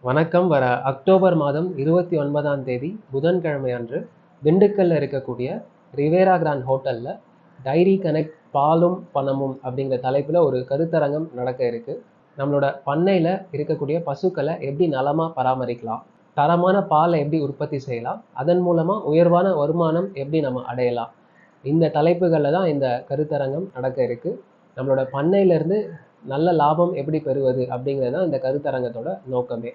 வணக்கம். வர அக்டோபர் மாதம் 29ஆம் தேதி புதன்கிழமை அன்று திண்டுக்கல்ல இருக்கக்கூடிய ரிவேரா கிராண்ட் ஹோட்டல்ல டைரி கனெக்ட் பாலும் பணமும் அப்படிங்கிற தலைப்புல ஒரு கருத்தரங்கம் நடக்க இருக்கு. நம்மளோட பண்ணையில இருக்கக்கூடிய பசுக்களை எப்படி நலமா பராமரிக்கலாம், தரமான பாலை எப்படி உற்பத்தி செய்யலாம், அதன் மூலமா உயர்வான வருமானம் எப்படி நம்ம அடையலாம், இந்த தலைப்புகளில் தான் இந்த கருத்தரங்கம் நடக்க இருக்கு. நம்மளோட பண்ணையிலேருந்து நல்ல லாபம் எப்படி பெறுவது அப்படிங்கிறது தான் இந்த கருத்தரங்கத்தோட நோக்கமே.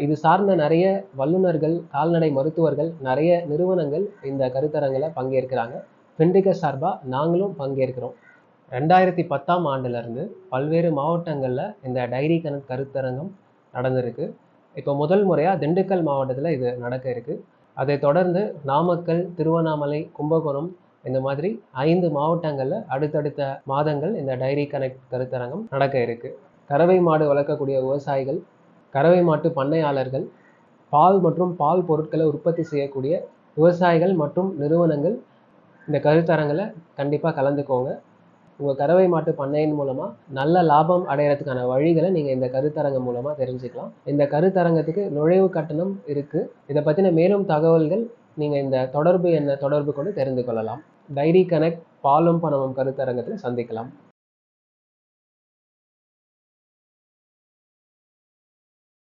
இது சார்ந்த நிறைய வல்லுநர்கள், கால்நடை மருத்துவர்கள், நிறைய நிறுவனங்கள் இந்த கருத்தரங்கில் பங்கேற்கிறாங்க. ஃபின்டிகஸ் சார்பாக நாங்களும் பங்கேற்கிறோம். 2010ஆம் ஆண்டுலேருந்து பல்வேறு மாவட்டங்களில் இந்த டைரி கனெக்ட் கருத்தரங்கம் நடந்திருக்கு. இப்போ முதல் முறையாக திண்டுக்கல் மாவட்டத்தில் இது நடக்க இருக்குது. அதை தொடர்ந்து நாமக்கல், திருவண்ணாமலை, கும்பகோணம் இந்த மாதிரி 5 மாவட்டங்களில் அடுத்தடுத்த மாதங்கள் இந்த டைரி கனெக்ட் கருத்தரங்கம் நடக்க இருக்கு. கறவை மாடு வளர்க்கக்கூடிய விவசாயிகள், கறவை மாட்டு பண்ணையாளர்கள், பால் மற்றும் பால் பொருட்களை உற்பத்தி செய்யக்கூடிய விவசாயிகள் மற்றும் நிறுவனங்கள் இந்த கருத்தரங்கில் கண்டிப்பாக கலந்துக்கோங்க. உங்கள் கறவை மாட்டு பண்ணையின் மூலமாக நல்ல லாபம் அடைகிறதுக்கான வழிகளை நீங்கள் இந்த கருத்தரங்கம் மூலமாக தெரிஞ்சுக்கலாம். இந்த கருத்தரங்கத்துக்கு நுழைவு கட்டணம் இருக்குது. இதை பற்றின மேலும் தகவல்கள் நீங்கள் இந்த தொடர்பு எண்ணை தொடர்பு கொண்டு தெரிந்து கொள்ளலாம். டைரி கனெக்ட் பாலும் பணமும் கருத்தரங்கத்தில் சந்திக்கலாம்.